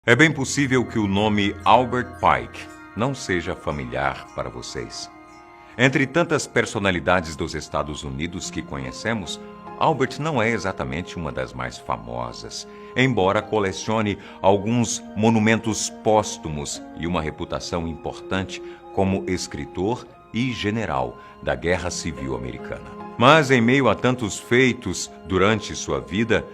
É bem possível que o nome Albert Pike não seja familiar para vocês. Entre tantas personalidades dos Estados Unidos que conhecemos, Albert não é exatamente uma das mais famosas, embora colecione alguns monumentos póstumos e uma reputação importante como escritor e general da Guerra Civil Americana. Mas em meio a tantos feitos durante sua vida,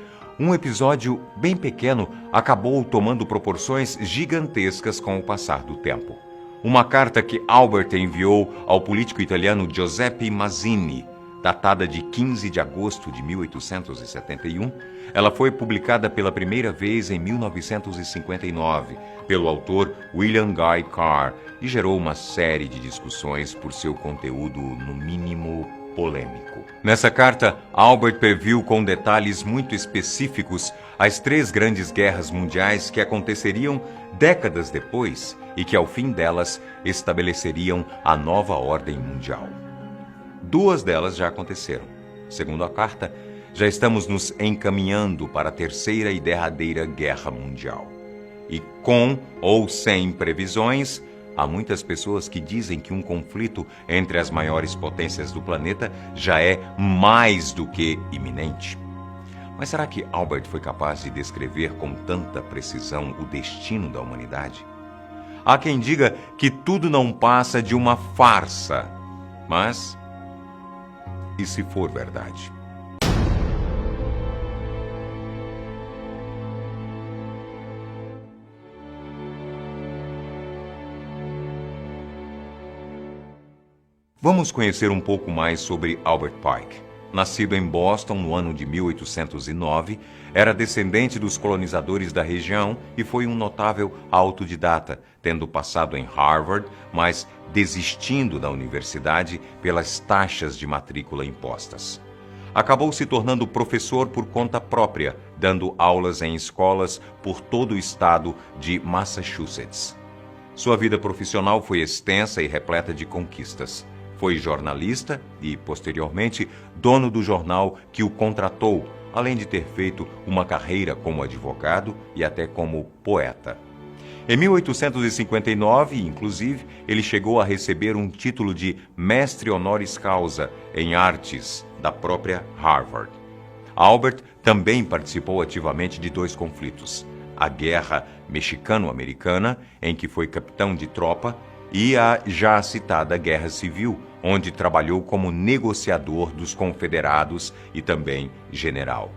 um episódio bem pequeno acabou tomando proporções gigantescas com o passar do tempo. Uma carta que Albert enviou ao político italiano Giuseppe Mazzini, datada de 15 de agosto de 1871, ela foi publicada pela primeira vez em 1959 pelo autor William Guy Carr e gerou uma série de discussões por seu conteúdo, no mínimo, polêmico. Nessa carta, Albert previu com detalhes muito específicos as 3 grandes guerras mundiais que aconteceriam décadas depois e que, ao fim delas, estabeleceriam a nova ordem mundial. 2 delas já aconteceram. Segundo a carta, já estamos nos encaminhando para a 3ª e derradeira guerra mundial. E com ou sem previsões, há muitas pessoas que dizem que um conflito entre as maiores potências do planeta já é mais do que iminente. Mas será que Albert foi capaz de descrever com tanta precisão o destino da humanidade? Há quem diga que tudo não passa de uma farsa. Mas, e se for verdade? Vamos conhecer um pouco mais sobre Albert Pike. Nascido em Boston no ano de 1809, era descendente dos colonizadores da região e foi um notável autodidata, tendo passado em Harvard, mas desistindo da universidade pelas taxas de matrícula impostas. Acabou se tornando professor por conta própria, dando aulas em escolas por todo o estado de Massachusetts. Sua vida profissional foi extensa e repleta de conquistas. Foi jornalista e, posteriormente, dono do jornal que o contratou, além de ter feito uma carreira como advogado e até como poeta. Em 1859, inclusive, ele chegou a receber um título de mestre honoris causa em artes da própria Harvard. Albert também participou ativamente de 2 conflitos: a Guerra Mexicano-Americana, em que foi capitão de tropa, e a já citada Guerra Civil, onde trabalhou como negociador dos confederados e também general.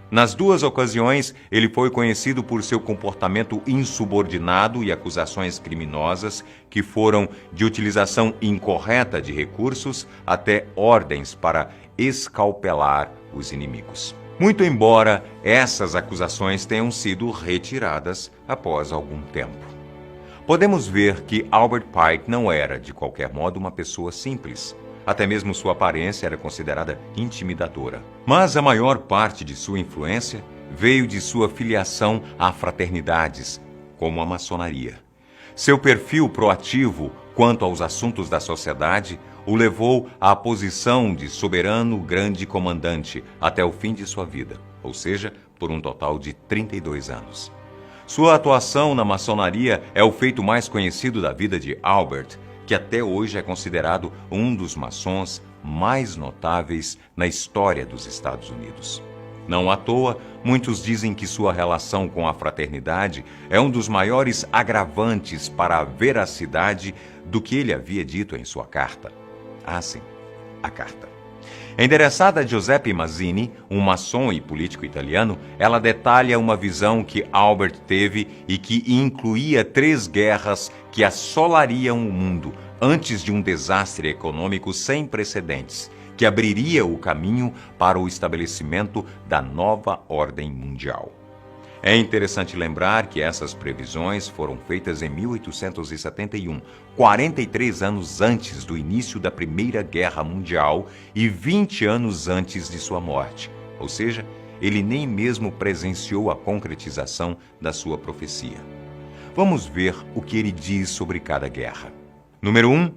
Nas 2 ocasiões, ele foi conhecido por seu comportamento insubordinado e acusações criminosas que foram de utilização incorreta de recursos até ordens para escalpelar os inimigos. Muito embora essas acusações tenham sido retiradas após algum tempo. Podemos ver que Albert Pike não era, de qualquer modo, uma pessoa simples. Até mesmo sua aparência era considerada intimidadora. Mas a maior parte de sua influência veio de sua filiação a fraternidades, como a maçonaria. Seu perfil proativo quanto aos assuntos da sociedade o levou à posição de soberano grande comandante até o fim de sua vida, ou seja, por um total de 32 anos. Sua atuação na maçonaria é o feito mais conhecido da vida de Albert, que até hoje é considerado um dos maçons mais notáveis na história dos Estados Unidos. Não à toa, muitos dizem que sua relação com a fraternidade é um dos maiores agravantes para a veracidade do que ele havia dito em sua carta. Ah, sim, a carta. Endereçada a Giuseppe Mazzini, um maçom e político italiano, ela detalha uma visão que Albert teve e que incluía 3 guerras que assolariam o mundo antes de um desastre econômico sem precedentes, que abriria o caminho para o estabelecimento da nova ordem mundial. É interessante lembrar que essas previsões foram feitas em 1871, 43 anos antes do início da Primeira Guerra Mundial e 20 anos antes de sua morte. Ou seja, ele nem mesmo presenciou a concretização da sua profecia. Vamos ver o que ele diz sobre cada guerra. Número 1.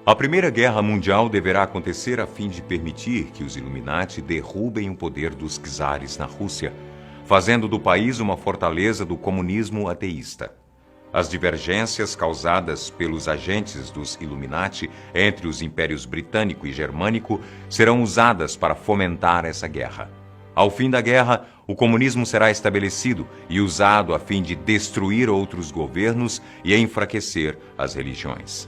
A Primeira Guerra Mundial deverá acontecer a fim de permitir que os Illuminati derrubem o poder dos czares na Rússia, fazendo do país uma fortaleza do comunismo ateísta. As divergências causadas pelos agentes dos Illuminati entre os impérios britânico e germânico serão usadas para fomentar essa guerra. Ao fim da guerra, o comunismo será estabelecido e usado a fim de destruir outros governos e enfraquecer as religiões.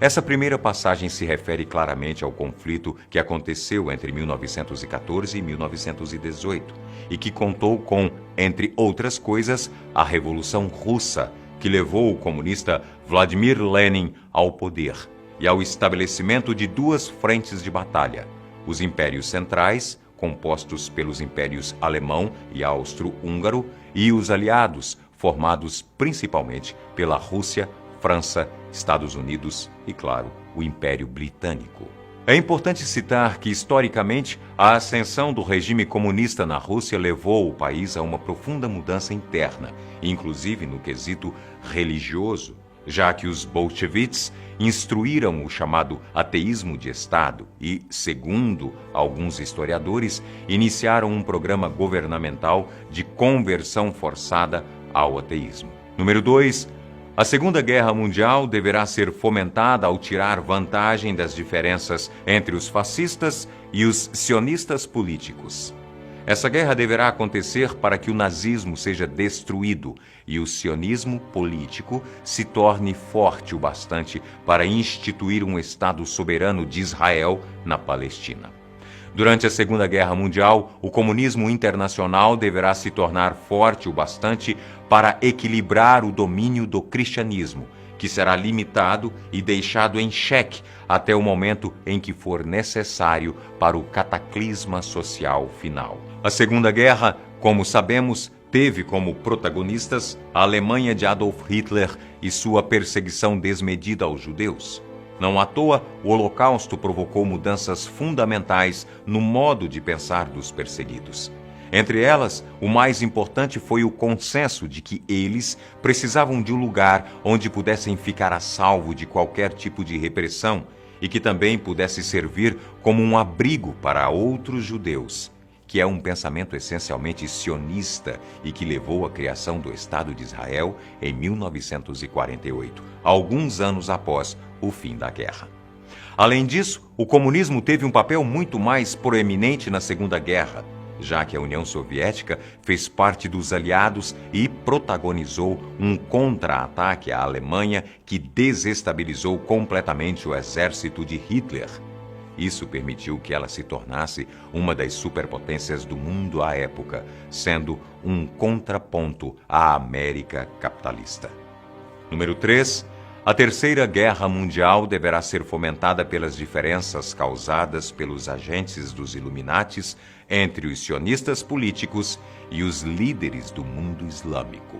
Essa primeira passagem se refere claramente ao conflito que aconteceu entre 1914 e 1918 e que contou com, entre outras coisas, a Revolução Russa, que levou o comunista Vladimir Lenin ao poder e ao estabelecimento de duas frentes de batalha: os impérios centrais, compostos pelos impérios alemão e austro-húngaro, e os aliados, formados principalmente pela Rússia, França, Estados Unidos e, claro, o Império Britânico. É importante citar que, historicamente, a ascensão do regime comunista na Rússia levou o país a uma profunda mudança interna, inclusive no quesito religioso, já que os bolcheviques instruíram o chamado ateísmo de Estado e, segundo alguns historiadores, iniciaram um programa governamental de conversão forçada ao ateísmo. Número 2. A Segunda Guerra Mundial deverá ser fomentada ao tirar vantagem das diferenças entre os fascistas e os sionistas políticos. Essa guerra deverá acontecer para que o nazismo seja destruído e o sionismo político se torne forte o bastante para instituir um Estado soberano de Israel na Palestina. Durante a Segunda Guerra Mundial, o comunismo internacional deverá se tornar forte o bastante para equilibrar o domínio do cristianismo, que será limitado e deixado em xeque até o momento em que for necessário para o cataclisma social final. A Segunda Guerra, como sabemos, teve como protagonistas a Alemanha de Adolf Hitler e sua perseguição desmedida aos judeus. Não à toa, o Holocausto provocou mudanças fundamentais no modo de pensar dos perseguidos. Entre elas, o mais importante foi o consenso de que eles precisavam de um lugar onde pudessem ficar a salvo de qualquer tipo de repressão e que também pudesse servir como um abrigo para outros judeus, que é um pensamento essencialmente sionista e que levou à criação do Estado de Israel em 1948, alguns anos após o fim da guerra. Além disso, o comunismo teve um papel muito mais proeminente na Segunda Guerra, já que a União Soviética fez parte dos aliados e protagonizou um contra-ataque à Alemanha que desestabilizou completamente o exército de Hitler. Isso permitiu que ela se tornasse uma das superpotências do mundo à época, sendo um contraponto à América capitalista. Número 3. A Terceira Guerra Mundial deverá ser fomentada pelas diferenças causadas pelos agentes dos Illuminatis entre os sionistas políticos e os líderes do mundo islâmico.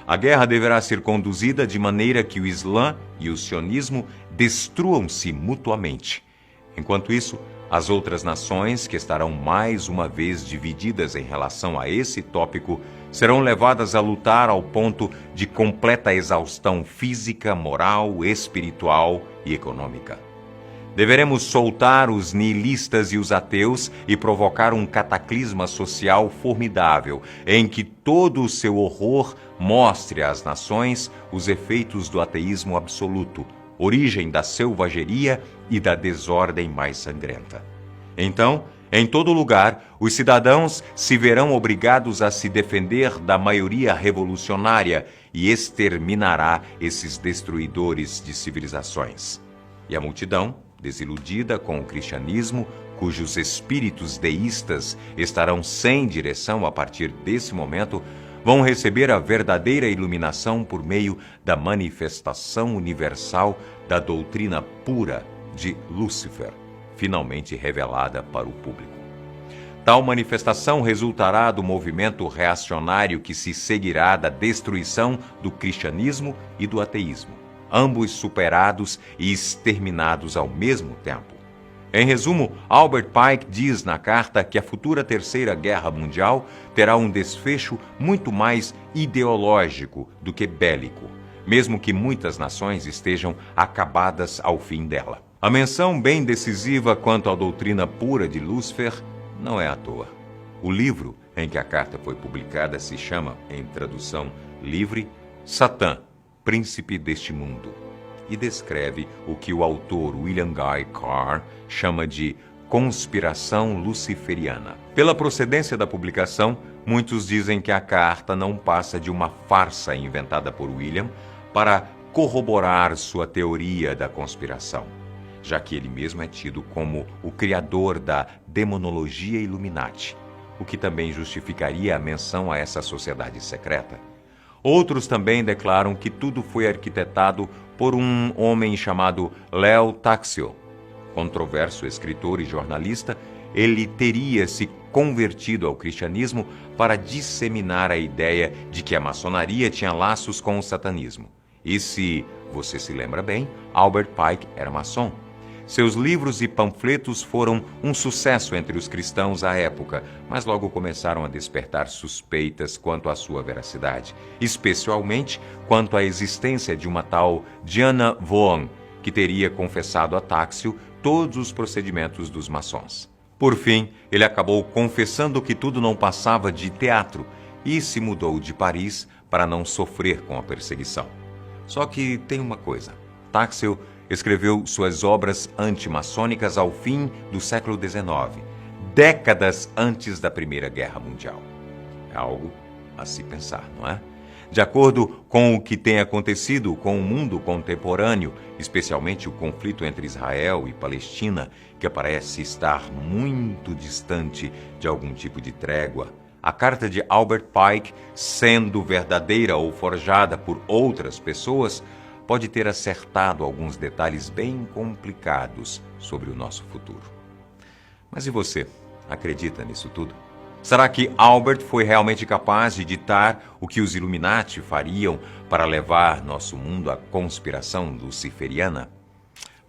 A guerra deverá ser conduzida de maneira que o Islã e o sionismo destruam-se mutuamente. Enquanto isso, as outras nações, que estarão mais uma vez divididas em relação a esse tópico, serão levadas a lutar ao ponto de completa exaustão física, moral, espiritual e econômica. Deveremos soltar os nihilistas e os ateus e provocar um cataclisma social formidável, em que todo o seu horror mostre às nações os efeitos do ateísmo absoluto, origem da selvageria e da desordem mais sangrenta. Então, em todo lugar, os cidadãos se verão obrigados a se defender da maioria revolucionária e exterminará esses destruidores de civilizações. E a multidão, desiludida com o cristianismo, cujos espíritos deístas estarão sem direção a partir desse momento, vão receber a verdadeira iluminação por meio da manifestação universal da doutrina pura de Lúcifer, finalmente revelada para o público. Tal manifestação resultará do movimento reacionário que se seguirá da destruição do cristianismo e do ateísmo, ambos superados e exterminados ao mesmo tempo. Em resumo, Albert Pike diz na carta que a futura Terceira Guerra Mundial terá um desfecho muito mais ideológico do que bélico, mesmo que muitas nações estejam acabadas ao fim dela. A menção bem decisiva quanto à doutrina pura de Lúcifer não é à toa. O livro em que a carta foi publicada se chama, em tradução livre, Satã, Príncipe deste Mundo, e descreve o que o autor William Guy Carr chama de conspiração luciferiana. Pela procedência da publicação, muitos dizem que a carta não passa de uma farsa inventada por William para corroborar sua teoria da conspiração, já que ele mesmo é tido como o criador da demonologia Illuminati, o que também justificaria a menção a essa sociedade secreta. Outros também declaram que tudo foi arquitetado por um homem chamado Leo Taxil. Controverso escritor e jornalista, ele teria se convertido ao cristianismo para disseminar a ideia de que a maçonaria tinha laços com o satanismo. E se você se lembra bem, Albert Pike era maçom. Seus livros e panfletos foram um sucesso entre os cristãos à época, mas logo começaram a despertar suspeitas quanto à sua veracidade, especialmente quanto à existência de uma tal Diana Vaughan, que teria confessado a Taxil todos os procedimentos dos maçons. Por fim, ele acabou confessando que tudo não passava de teatro e se mudou de Paris para não sofrer com a perseguição. Só que tem uma coisa: Taxil escreveu suas obras antimaçônicas ao fim do século XIX, décadas antes da Primeira Guerra Mundial. É algo a se pensar, não é? De acordo com o que tem acontecido com o mundo contemporâneo, especialmente o conflito entre Israel e Palestina, que parece estar muito distante de algum tipo de trégua, a carta de Albert Pike, sendo verdadeira ou forjada por outras pessoas, pode ter acertado alguns detalhes bem complicados sobre o nosso futuro. Mas e você? Acredita nisso tudo? Será que Albert foi realmente capaz de ditar o que os Illuminati fariam para levar nosso mundo à conspiração luciferiana?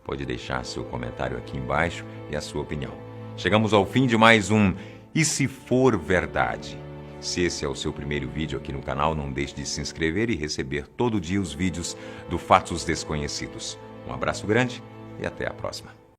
Pode deixar seu comentário aqui embaixo e a sua opinião. Chegamos ao fim de mais um E Se For Verdade? Se esse é o seu primeiro vídeo aqui no canal, não deixe de se inscrever e receber todo dia os vídeos do Fatos Desconhecidos. Um abraço grande e até a próxima.